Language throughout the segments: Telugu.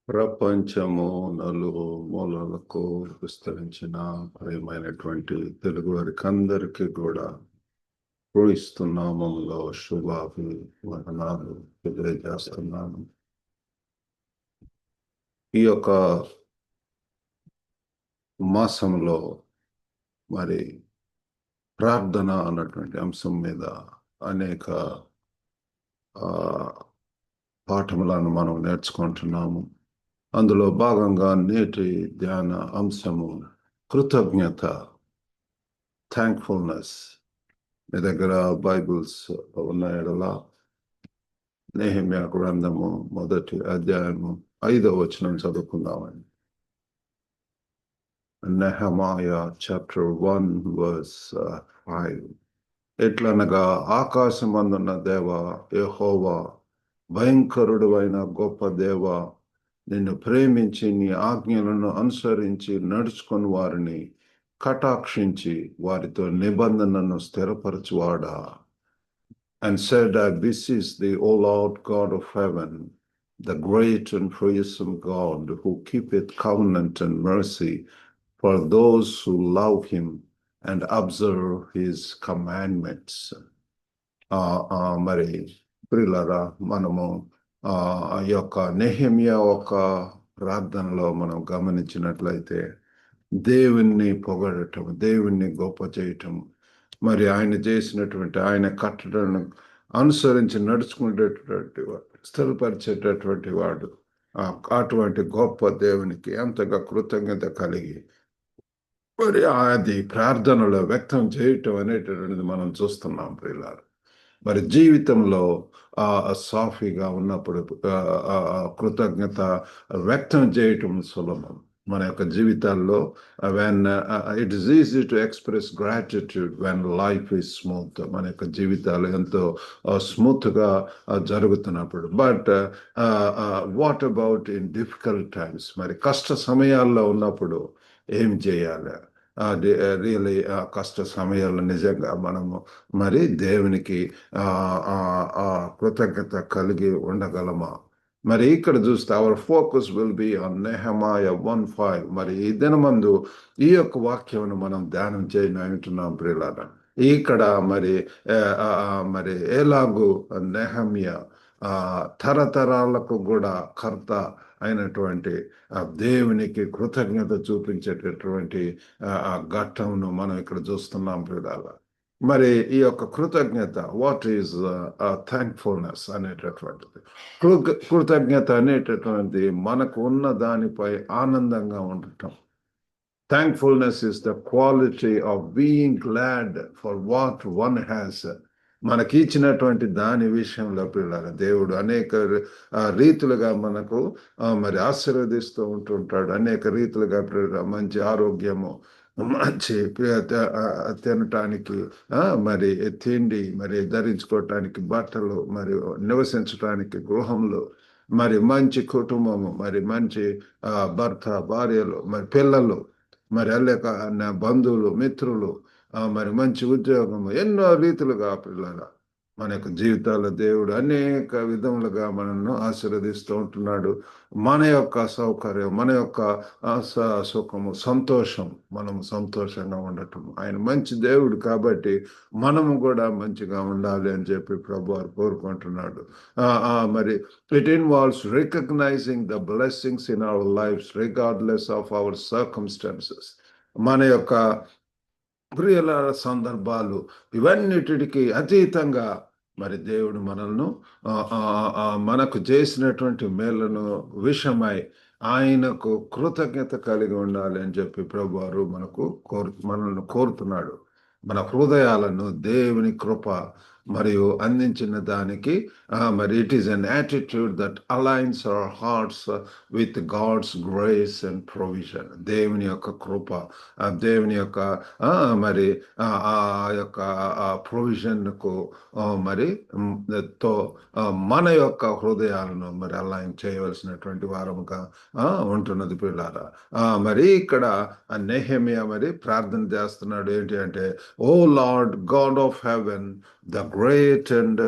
ప్రపంచము నలుగు మూలలకు విస్తరించిన ప్రియమైనటువంటి తెలుగు వారికి అందరికీ కూడా క్రీస్తు నామములో శుభాభివందనాలు తెలియజేస్తున్నాను. ఈ యొక్క మాసంలో మరి ప్రార్థన అన్నటువంటి అంశం మీద అనేక పాఠములను మనం నేర్చుకుంటున్నాము. అందులో భాగంగా నేటి ధ్యాన అంశము కృతజ్ఞత, థ్యాంక్ఫుల్నెస్. మీ దగ్గర బైబిల్స్ ఉన్నాయడలా నెహెమ్యా గ్రంథము 1వ అధ్యాయము 5వ వచనం చదువుకుందామని. Nehemiah chapter 1 verse 5. ఎట్లనగా ఆకాశమందున్న దేవ యెహోవా, భయంకరుడు అయిన గొప్ప దేవ, నిన్ను ప్రేమించి నీ ఆజ్ఞలను అనుసరించి నడుచుకుని వారిని కటాక్షించి వారితో నిబంధనను స్థిరపరచువాడా. And said that this is the O Lord God of heaven, the great and fearsome God, who keepeth covenant and mercy for those who love him and observe his commandments. మరి ప్రియులారా, మనము ఆ యొక్క నెహెమ్యా ఒక ప్రార్థనలో మనం గమనించినట్లయితే దేవుణ్ణి పొగడటం, దేవుణ్ణి గొప్ప చేయటం, మరి ఆయన చేసినటువంటి ఆయన కట్టడను అనుసరించి నడుచుకునేటటువంటి వాడు, స్థిరపరిచేటటువంటి వాడు, అటువంటి గొప్ప దేవునికి ఎంతగా కృతజ్ఞత కలిగి మరి అది ప్రార్థనలో వ్యక్తం చేయటం అనేటటువంటిది మనం చూస్తున్నాం ప్రియులారా. మరి జీవితంలో సాఫీగా ఉన్నప్పుడు కృతజ్ఞత వ్యక్తం చేయటం సులభం. మన యొక్క జీవితాల్లో when it is easy to express gratitude when life is smooth. మన యొక్క జీవితాలు ఎంతో స్మూత్గా జరుగుతున్నప్పుడు. But what about in difficult times? మరి కష్ట సమయాల్లో ఉన్నప్పుడు ఏం చేయాలి? రియలీ కష్ట సమయాల్లో నిజంగా మనము మరి దేవునికి కృతజ్ఞత కలిగి ఉండగలమా? మరి ఇక్కడ చూస్తే our focus will be on Nehemiah 1:5. మరి ఈ దినమందు ఈ యొక్క వాక్యమును మనం ధ్యానం చేయనంటున్నాం ప్రియులారా. ఇక్కడ మరి ఎలాగూ నెహెమ్యా తరతరాలకు కూడా కర్త అయినటువంటి దేవునికి కృతజ్ఞత చూపించేటటువంటి ఘట్టంను మనం ఇక్కడ చూస్తున్నాం ప్రియులారా. మరి ఈ యొక్క కృతజ్ఞత, వాట్ ఈజ్ థ్యాంక్ఫుల్నెస్ అనేటటువంటిది. కృతజ్ఞత అనేటటువంటిది మనకు ఉన్న దానిపై ఆనందంగా ఉండటం. Thankfulness is the quality of being glad for what one has. మనకి ఇచ్చినటువంటి దాని విషయంలో పిల్లలు దేవుడు అనేక రీతులుగా మనకు మరి ఆశీర్వదిస్తూ ఉంటుంటాడు. అనేక రీతులుగా మంచి ఆరోగ్యము, మంచి తినటానికి మరి తిండి, మరి ధరించుకోవటానికి బట్టలు, మరి నివసించటానికి గృహంలో, మరి మంచి కుటుంబము, మరి మంచి భర్త, భార్యలు, మరి పిల్లలు, మరి అలేక బంధువులు, మిత్రులు, మరి మంచి ఉద్యోగము, ఎన్నో రీతులుగా పిల్లల మన యొక్క జీవితాల్లో దేవుడు అనేక విధములుగా మనల్ని ఆశీర్వదిస్తూ ఉంటున్నాడు. మన యొక్క సౌకర్యం, మన యొక్క సుఖము, సంతోషం, మనము సంతోషంగా ఉండటం. ఆయన మంచి దేవుడు కాబట్టి మనము కూడా మంచిగా ఉండాలి అని చెప్పి ప్రభువారు కోరుకుంటున్నాడు. మరి it involves recognising the blessings in our lives regardless of our circumstances. మన యొక్క ప్రియుల సందర్భాలు ఇవన్నిటికి అతీతంగా మరి దేవుడు మనల్ని మనకు చేసినటువంటి మేళ్లను విషయమై ఆయనకు కృతజ్ఞత కలిగి ఉండాలి అని చెప్పి ప్రభువారు మనల్ని కోరుతున్నాడు. మన హృదయాలను దేవుని కృప మరియు అందించిన దానికి మరి it is an attitude that aligns our hearts with God's grace and provision. దేవుని యొక్క కృప, దేవుని యొక్క మరి ఆ యొక్క ప్రొవిజన్కు మరి తో మన యొక్క హృదయాలను మరి అలైన్ చేయవలసినటువంటి వారముగా ఉంటున్నది పిల్లారా. మరి ఇక్కడ నెహెమ్యా మరి ప్రార్థన చేస్తున్నాడు. ఏంటి అంటే, O Lord God of heaven, the great and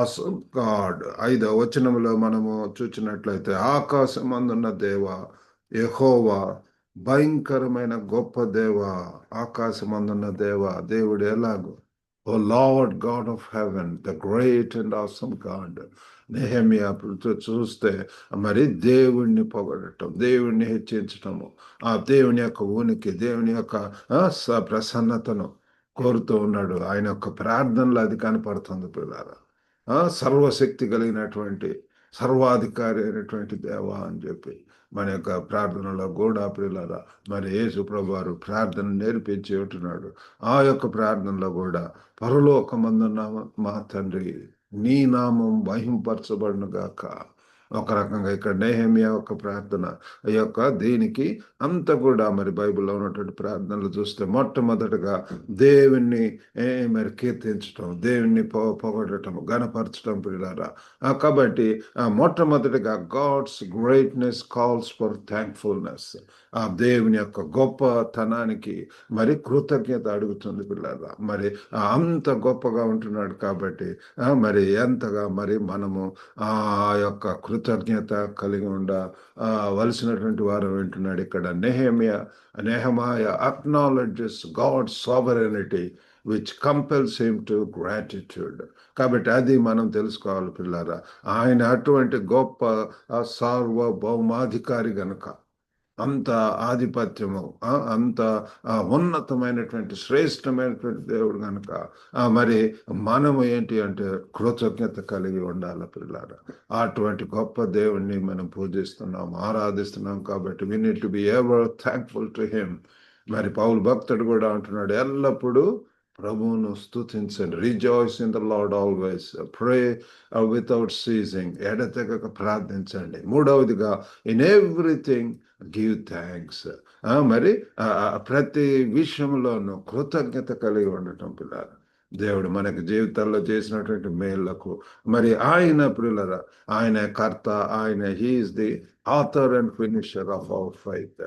awesome God. 5వ వచనంలో మనము చూచినట్లయితే ఆకాశమందున్న దేవ యెహోవా, భయంకరమైన గొప్ప దేవ, ఆకాశమందున్న దేవ, దేవుడు ఎలాగో, O Lord God of heaven, the great and awesome God. Nehemiah చూస్తే మరి దేవుణ్ణి పొగడటం, దేవుణ్ణి హెచ్చించటము, ఆ దేవుని యొక్క ఉనికి, దేవుని యొక్క ప్రసన్నతను కోరుతూ ఉన్నాడు. ఆయన యొక్క ప్రార్థనలో అది కనపడుతుంది పిల్లారా. సర్వశక్తి కలిగినటువంటి సర్వాధికారి అయినటువంటి దేవ అని చెప్పి మన యొక్క ప్రార్థనలో కూడా పిల్లల మరి యేసు ప్రభు వారు ప్రార్థన నేర్పించి ఉంటున్నాడు. ఆ యొక్క ప్రార్థనలో కూడా పరలోకమందున్న మా తండ్రి, నీ నామం మహింపరచబడును గాక. ఒక రకంగా ఇక్కడ నెహెమియా యొక్క ప్రార్థన ఈ యొక్క దీనికి అంత కూడా మరి బైబిల్లో ఉన్నటువంటి ప్రార్థనలు చూస్తే మొట్టమొదటిగా దేవుణ్ణి మరి కీర్తించటం, దేవుణ్ణి పొగడటం, గణపరచటం పిల్లారా. కాబట్టి మొట్టమొదటిగా God's greatness calls for thankfulness. ఆ దేవుని యొక్క గొప్పతనానికి మరి కృతజ్ఞత అడుగుతుంది పిల్లారా. మరి అంత గొప్పగా ఉంటున్నాడు కాబట్టి మరి ఎంతగా మరి మనము ఆ యొక్క కృతజ్ఞత కలిగి వలసినటువంటి వారు వింటున్నాడు ఇక్కడ Nehemiah acknowledges God's sovereignty which compels him to gratitude. కాబట్టి అది మనం తెలుసుకోవాలి పిల్లారా. ఆయన అటువంటి గొప్ప సార్వభౌమాధికారి గనుక, అంత ఆధిపత్యము, అంత ఉన్నతమైనటువంటి శ్రేష్టమైనటువంటి దేవుడు కనుక మరి మనము ఏంటి అంటే కృతజ్ఞత కలిగి ఉండాలి పిల్లారా. అటువంటి గొప్ప దేవుణ్ణి మనం పూజిస్తున్నాం, ఆరాధిస్తున్నాం. కాబట్టి we need to be ever thankful to him. మరి పౌలు భక్తుడు కూడా అంటున్నాడు, ఎల్లప్పుడూ ప్రభువును స్తుతించండి. Rejoice in the lord always, pray without seizing, ఎడతెగక ప్రార్థించండి. మూడవదిగా ఇన్ ఎవ్రీథింగ్ గివ్ థ్యాంక్స్. మరి ప్రతి విషయంలోనూ కృతజ్ఞత కలిగి ఉండటం పిల్లలు. దేవుడు మనకి జీవితాల్లో చేసినటువంటి మేళ్లకు మరి ఆయన పిల్లల, ఆయన కర్త, ఆయన he is the author and finisher of our faith.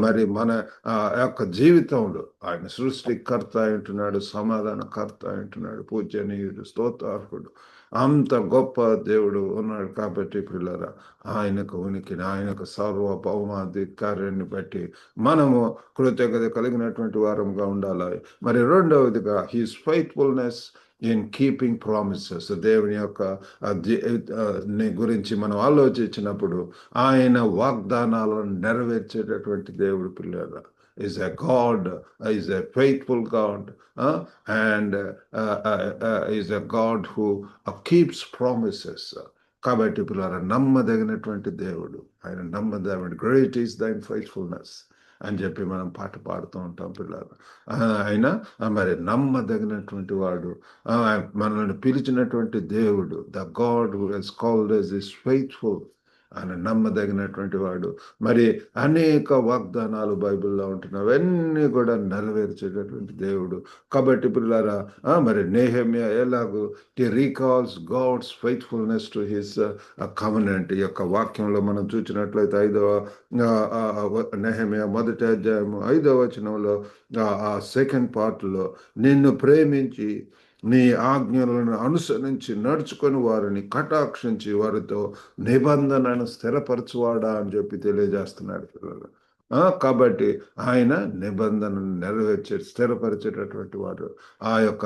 మరి మన యొక్క జీవితంలో ఆయన సృష్టికర్త అంటున్నాడు, సమాధానకర్త అంటున్నాడు, పూజనీయుడు, స్తోత్రార్హుడు, అంత గొప్ప దేవుడు ఉన్నాడు. కాబట్టి పిల్లరా, ఆయనకు ఉనికిని, ఆయనకు సార్వభౌమాధికారాన్ని బట్టి మనము కృతజ్ఞత కలిగినటువంటి వారంగా ఉండాలి. మరి రెండవదిగా he's faithfulness in keeping promises. దేవుని యొక్క గురించి మనం ఆలోచించినప్పుడు ఆయన వాగ్దానాలను నెరవేర్చేటటువంటి దేవుడు పిల్లరా. Is a God, is a faithful God, and is a God who keeps promises. కాబట్టి పిల్లరా, నమ్మదగినటువంటి దేవుడు ఆయన, నమ్మదగిన. గ్రేట్ ఈస్ దైన్ ఫెయిత్ఫుల్నెస్ అని చెప్పి మనం పాట పాడుతూ ఉంటాం పిల్లలు. ఆయన మరి నమ్మదగినటువంటి వాడు, మనల్ని పిలిచినటువంటి దేవుడు, the God who has called us is faithful. ఆయన నమ్మదగినటువంటి వాడు. మరి అనేక వాగ్దానాలు బైబిల్లో ఉంటున్నాయి, అవన్నీ కూడా నెరవేర్చేటటువంటి దేవుడు. కాబట్టి పిల్లారా, మరి నెహెమియా ఎలాగో he recalls God's faithfulness to his covenant. ఈ యొక్క వాక్యంలో మనం చూసినట్లయితే 5వ నెహెమియా 1వ అధ్యాయము 5వ వచనంలో సెకండ్ పార్ట్లో, నిన్ను ప్రేమించి నీ ఆజ్ఞలను అనుసరించి నడుచుకొని వారిని కటాక్షించి వారితో నిబంధనను స్థిరపరచువాడా అని చెప్పి తెలియజేస్తున్నాడు పిల్లలు. కాబట్టి ఆయన నిబంధనను స్థిరపరిచేటటువంటి వాడు. ఆ యొక్క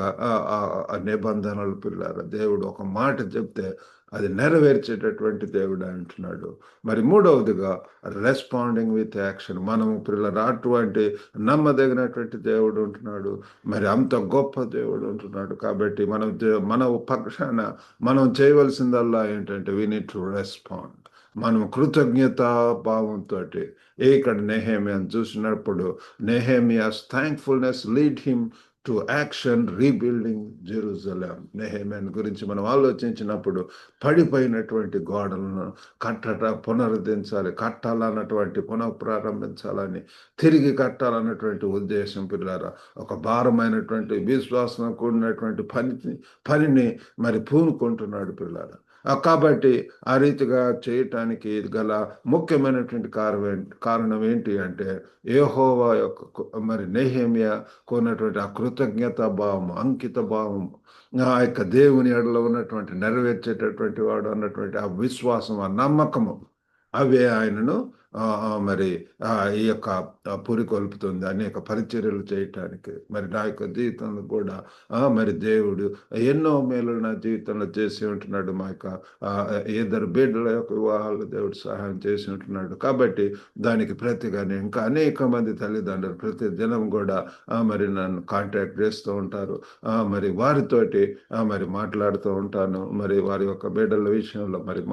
నిబంధనలు పిల్లలు, దేవుడు ఒక మాట చెప్తే అది నెరవేర్చేటటువంటి దేవుడు అంటున్నాడు. మరి మూడవదిగా రెస్పాండింగ్ విత్ యాక్షన్. మనము పిల్లలు అటువంటి నమ్మదగినటువంటి దేవుడు ఉంటున్నాడు, మరి అంత గొప్ప దేవుడు ఉంటున్నాడు. కాబట్టి మన పక్షాన మనం చేయవలసిందల్లా ఏంటంటే we need to respond. మనం కృతజ్ఞతా భావంతో ఇక్కడ నెహెమియాను చూసినప్పుడు Nehemiah's thankfulness lead him to action rebuilding Jerusalem. Nehemiah గురించి మనం ఆలోచించినప్పుడు పడిపోయినటువంటి గోడలను పునరుద్ధరించాలి, కట్టాలన్నటువంటి పునఃప్రారంభించాలని, తిరిగి కట్టాలన్నటువంటి ఉద్దేశం పిల్లారా. ఒక భారమైనటువంటి విశ్వాసం కూడినటువంటి పనిని మరి పూనుకుంటున్నాడు పిల్లారా. కాబట్టి ఆ రీతిగా చేయటానికి గల ముఖ్యమైనటువంటి కారణం ఏంటి అంటే యెహోవా యొక్క మరి నెహెమ్యా కొన్నటువంటి ఆ కృతజ్ఞత భావం, అంకిత భావం, ఆ యొక్క దేవుని ఎడలో ఉన్నటువంటి నెరవేర్చేటటువంటి వాడు అన్నటువంటి ఆ విశ్వాసం, ఆ నమ్మకము, అవే ఆయనను మరి ఈ యొక్క పురికొల్పుతుంది అనేక పరిచర్యలు చేయటానికి. మరి నా యొక్క జీవితంలో కూడా మరి దేవుడు ఎన్నో మేలు నా జీవితంలో చేసి ఉంటున్నాడు. మా యొక్క ఇద్దరు బిడ్డల యొక్క వివాహాలు దేవుడు సహాయం చేసి ఉంటున్నాడు. కాబట్టి దానికి ప్రతిగా నేను ఇంకా అనేక మంది తల్లిదండ్రులు ప్రతి దినం కూడా మరి నన్ను కాంటాక్ట్ చేస్తూ ఉంటారు. మరి వారితోటి మరి మాట్లాడుతూ ఉంటాను. మరి వారి యొక్క బిడ్డల విషయంలో మరి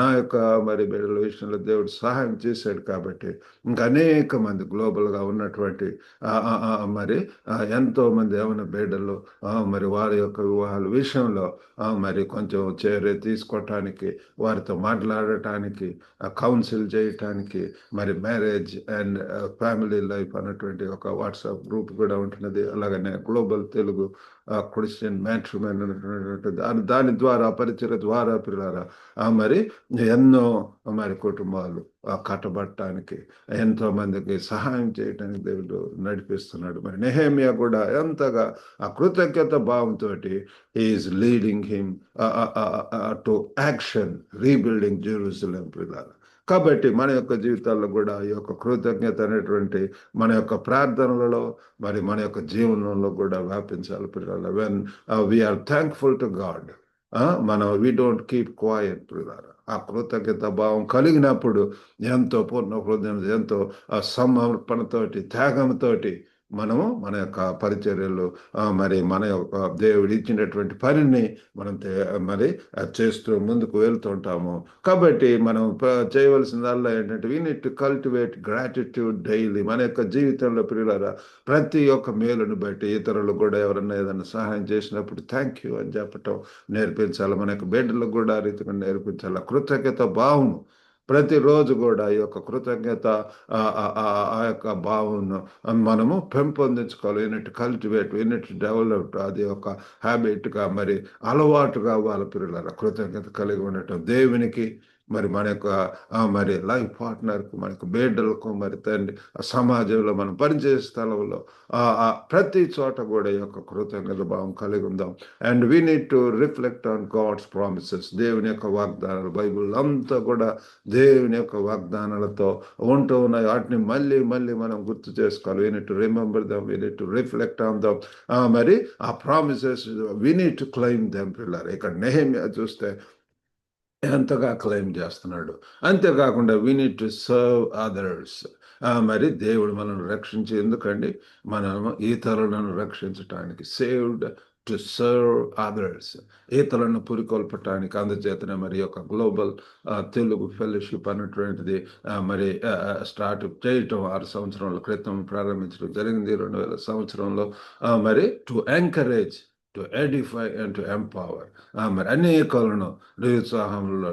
నా యొక్క మరి బిడ్డల విషయంలో దేవుడు సహాయం చేశాడు. కాబట్టి ఇంకా అనేక మంది గ్లోబల్గా ఉన్నటువంటి మరి ఎంతో మంది యవన బిడ్డలు మరి వారి యొక్క వివాహాల విషయంలో మరి కొంచెం చర్య తీసుకోవటానికి, వారితో మాట్లాడటానికి, కౌన్సిల్ చేయటానికి, మరి మ్యారేజ్ అండ్ ఫ్యామిలీ లైఫ్ అన్నటువంటి ఒక వాట్సాప్ గ్రూప్ కూడా ఉంటున్నది. అలాగనే గ్లోబల్ తెలుగు క్రిస్టియన్ మ్యాట్రిమోనీ అనేటువంటి దాని ద్వారా పరిచయ ద్వారా పిల్లరా మరి ఎన్నో మరి కుటుంబాలు కట్టబడటానికి, ఎంతో మందికి సహాయం చేయడానికి దేవుడు నడిపిస్తున్నాడు. మరి నెహెమ్యా కూడా ఎంతగా ఆ కృతజ్ఞత భావంతో is leading him to action rebuilding Jerusalem పిల్లలు. కాబట్టి మన యొక్క జీవితాల్లో కూడా ఈ యొక్క కృతజ్ఞత అనేటువంటి మన యొక్క ప్రార్థనలలో మరి మన యొక్క జీవనంలో కూడా వ్యాపించాలి పిల్లలు. When we are thankful to God, మనం వీ డోంట్ కీప్ క్వైట్ పిల్లలు. ఆ కృతజ్ఞత భావం కలిగినప్పుడు ఎంతో పూర్ణ హృదయం, ఎంతో సమర్పణతోటి, త్యాగంతోటి మనము మన యొక్క పరిచర్యలు మరి మన యొక్క దేవుడు ఇచ్చినటువంటి పనిని మనం మరి చేస్తూ ముందుకు వెళ్తుంటాము. కాబట్టి మనం చేయవలసిందల్లా ఏంటంటే we need to cultivate gratitude daily. మన యొక్క జీవితంలో పిల్లల ప్రతి ఒక్క మేలును బట్టి ఇతరులు కూడా ఎవరన్నా ఏదైనా సహాయం చేసినప్పుడు థ్యాంక్ యూ అని చెప్పటం నేర్పించాలి. మన యొక్క బిడ్డలకు కూడా ఆ రీతిగా నేర్పించాలి. కృతజ్ఞత భావము ప్రతిరోజు కూడా ఈ యొక్క కృతజ్ఞత ఆ యొక్క భావన మనము పెంపొందించుకోవాలి. యూనిట్ కల్టివేట్, యూనిట్ డెవలప్, అది ఒక హ్యాబిట్గా మరి అలవాటుగా వాళ్ళ పిల్లల కృతజ్ఞత కలిగి ఉండటం దేవునికి, మరి మన యొక్క మరి లైఫ్ పార్ట్నర్కు, మనకు బిడ్డలకు, మరి తండ్రి సమాజంలో మనం పనిచేసే స్థలంలో ప్రతి చోట కూడా ఈ యొక్క కృతజ్ఞత భావం కలిగి ఉందాం. And we need to reflect on God's promises. దేవుని యొక్క వాగ్దానాలు బైబిల్ అంతా కూడా దేవుని యొక్క వాగ్దానాలతో ఉంటూ ఉన్నాయి. వాటిని మళ్ళీ మళ్ళీ మనం గుర్తు చేసుకోవాలి. We need to remember them, we need to reflect on them. మరి ఆ promises we need to claim them పిల్లలు. ఇక్కడ నెహెమ్యా చూస్తే ఎంతగా క్లెయిమ్ చేస్తున్నాడు. అంతేకాకుండా we need to serve others. మరి దేవుడు మనల్ని రక్షించి, ఎందుకండి మనం ఇతరులను రక్షించటానికి, సేవ్డ్ టు సర్వ్ అదర్స్, ఇతరులను పురికొల్పటానికి. అందుచేతనే మరి యొక్క గ్లోబల్ తెలుగు ఫెలోషిప్ అన్నటువంటిది మరి స్టార్ట్ చేయటం 6 సంవత్సరాల క్రితం ప్రారంభించడం జరిగింది. 2000 సంవత్సరంలో మరి to encourage, to Edify and to empower. మరి అనేకలను నిరుత్సాహంలో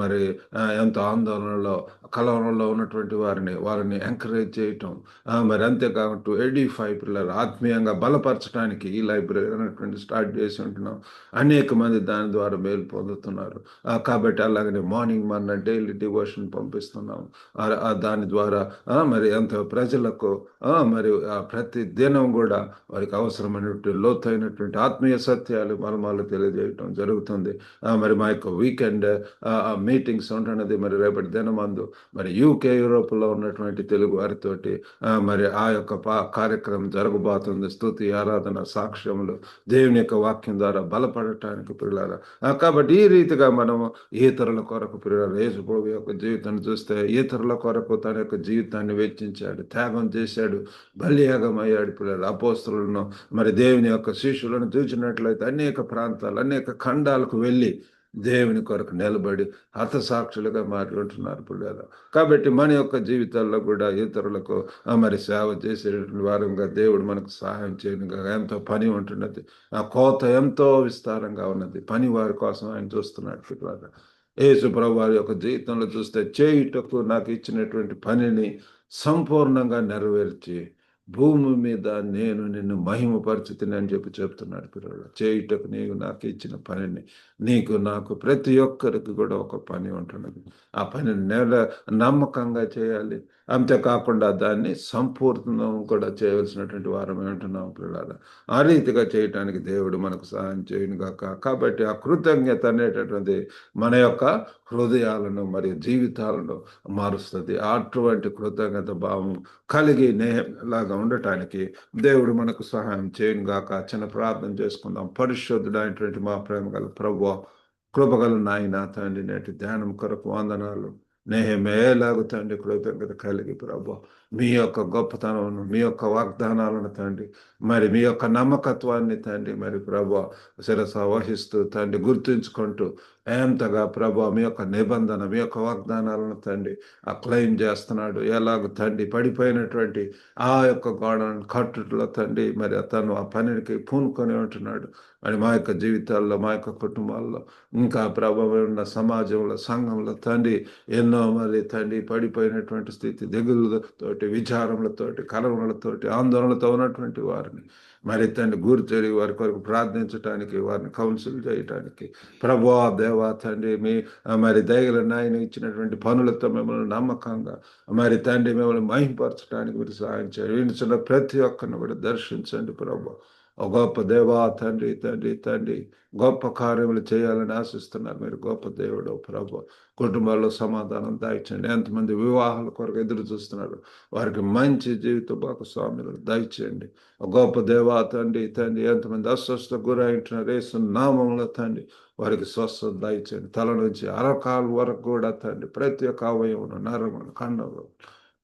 మరి ఎంతో ఆందోళనలో, కలవరంలో ఉన్నటువంటి వారిని ఎంకరేజ్ చేయటం, మరి అంతేకాకుండా టు ఎడిఫై పిల్లలు ఆత్మీయంగా బలపరచడానికి ఈ లైబ్రరీ అనేటువంటి స్టార్ట్ చేసి ఉంటున్నాం. అనేక మంది దాని ద్వారా మేలు పొందుతున్నారు. కాబట్టి అలాగనే మార్నింగ్ మన డైలీ డివోషన్ పంపిస్తున్నాం. దాని ద్వారా మరి ఎంతో ప్రజలకు మరి ప్రతి దినం కూడా వారికి అవసరమైనటువంటి లోతైనటువంటి ఆత్మీయ సత్యాలు మర్మాలు తెలియజేయటం జరుగుతుంది. మరి మా యొక్క వీకెండ్ మీటింగ్స్ ఉంటున్నది. మరి రేపటి దినమందు మరి యూకే, యూరోప్లో ఉన్నటువంటి తెలుగు వారితోటి మరి ఆ యొక్క కార్యక్రమం జరగబోతుంది. స్తుతి, ఆరాధన, సాక్ష్యములు దేవుని యొక్క వాక్యం ద్వారా బలపడటానికి పిల్లలు. కాబట్టి ఈ రీతిగా మనము ఇతరుల కొరకు పిల్లలు, యేసు ప్రభు యొక్క జీవితాన్ని చూస్తే ఇతరుల కొరకు తన యొక్క జీవితాన్ని వెచ్చించాడు, త్యాగం చేశాడు, బలియాగం అయ్యాడు పిల్లలు. అపోస్తలులను మరి దేవుని యొక్క శిష్యులను చూసినట్లయితే అనేక ప్రాంతాలు, అనేక ఖండాలకు వెళ్ళి దేవుని కొరకు నిలబడి హతసాక్షులుగా మాట్లాడుతున్నారు పిల్లలు. కాబట్టి మన యొక్క జీవితాల్లో కూడా ఇతరులకు మరి సేవ చేసేటువంటి వారంగా దేవుడు మనకు సహాయం చేయనుగా. ఎంతో పని ఉంటున్నది, ఆ కోత ఎంతో విస్తారంగా ఉన్నది. పని వారి కోసం ఆయన చూస్తున్నాడు పిల్లలు. యేసు ప్రభు వారి యొక్క జీవితంలో చూస్తే చేయుటకు నాకు ఇచ్చినటువంటి పనిని సంపూర్ణంగా నెరవేర్చి భూమి మీద నేను నిన్ను మహిమపరచుతుని అని చెప్తున్నాడు పిల్లలు. చేయుటకు నీవు నాకు ఇచ్చిన పనిని నీకు నాకు ప్రతి ఒక్కరికి కూడా ఒక పని ఉంటున్నది. ఆ పనిని నమ్మకంగా చేయాలి. అంతేకాకుండా దాన్ని సంపూర్ణం కూడా చేయవలసినటువంటి వారమే ఉంటున్నాం పిల్లలు. ఆ రీతిగా చేయటానికి దేవుడు మనకు సహాయం చేయను గాక. కాబట్టి ఆ కృతజ్ఞత అనేటటువంటిది మన యొక్క హృదయాలను మరియు జీవితాలను మారుస్తుంది. అటువంటి కృతజ్ఞత భావం కలిగి లాగా ఉండటానికి దేవుడు మనకు సహాయం చేయను గాక. చిన్న ప్రార్థన చేసుకుందాం. పరిశుద్ధుడైనటువంటి మా ప్రేమ గల ప్రభువా, కృపగల నాయన తండ్రి, నేటి ధ్యానం కొరకు వందనాలు. నేహమేలాగు తండ్రి కృతజ్ఞత కలిగి ప్రభు మీ యొక్క గొప్పతనమును, మీ యొక్క వాగ్దానాలను తండ్రి, మరి మీ యొక్క నమ్మకత్వాన్ని తండ్రి, మరి ప్రభు శిరస వహిస్తూ తండ్రి గుర్తుంచుకుంటూ ఎంతగా ప్రభు మీ యొక్క నిబంధన, మీ యొక్క వాగ్దానాలను తండ్రి క్లెయిమ్ చేస్తున్నాడు. ఎలాగ తండ్రి పడిపోయినటువంటి ఆ యొక్క గోడను కట్టుట్లో తండ్రి మరి తను ఆ పనికి పూనుకొని ఉంటున్నాడు. మరి మా యొక్క జీవితాల్లో, మా యొక్క కుటుంబాల్లో, ఇంకా ప్రభావం ఉన్న సమాజంలో, సంఘంలో తండ్రి ఎన్నో మరి తండ్రి పడిపోయినటువంటి స్థితి, దిగులతోటి, విచారములతోటి, కలవరలతోటి, ఆందోళనలతో ఉన్నటువంటి వారిని మరి తండ్రి గుర్తెరి వారి కొరకు ప్రార్థించడానికి, వారిని కౌన్సిల్ చేయటానికి ప్రభువా దేవా తండ్రి మరి దయగల నాయన ఇచ్చినటువంటి పనులతో మిమ్మల్ని నమ్మకంగా మరి తండ్రి మిమ్మల్ని మహింపరచడానికి మీరు సహాయం చేయండి. వినిచిన ప్రతి ఒక్కరిని కూడా దర్శించండి ప్రభు. ఓ గొప్ప దేవా తండ్రి తండ్రి తండ్రి గొప్ప కార్యములు చేయాలని ఆశిస్తున్నారు. మీరు గొప్ప దేవుడు ప్రభు. కుటుంబాల్లో సమాధానం దయచేయండి. ఎంతమంది వివాహాల కొరకు ఎదురు చూస్తున్నారు, వారికి మంచి జీవిత భాగస్వాములు దయచేయండి. ఓ గొప్ప దేవా తండ్రి తండ్రి ఎంతమంది అస్వస్థ గురైంటున్నారు, యేసు నామములో తండ్రి వారికి స్వస్థత దయచేయండి. తల నుంచి అరకాల వరకు కూడా తండ్రి ప్రతి ఒక్క అవయవమును, నరమును, కండములు,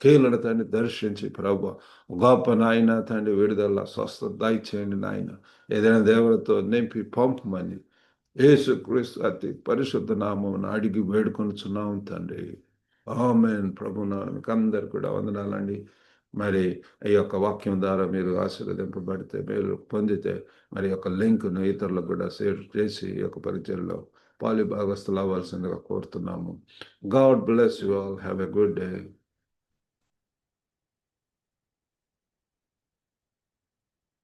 కీళ్ళను తండ్రి దర్శించి ప్రభు గొప్ప నాయన తండ్రి విడుదల స్వస్థత దయచేయండి నాయన. ఏదైనా దేవులతో నింపి పంపమని యేసుక్రీస్తు అతి పరిశుద్ధ నామమున అడిగి వేడుకొనుచున్నాం తండ్రి. ఆమేన్. ప్రభు నామమునకు అందరు కూడా వందనాలండి. మరి ఈ యొక్క వాక్యం ద్వారా మీరు ఆశీర్వదింపబడితే, మీరు పొందితే మరి యొక్క లింక్ను ఇతరులకు కూడా షేర్ చేసి ఈ యొక్క పరిచయంలో పాలి భాగస్థులు అవ్వాల్సిందిగా కోరుతున్నాము. God bless you all. Have a good day.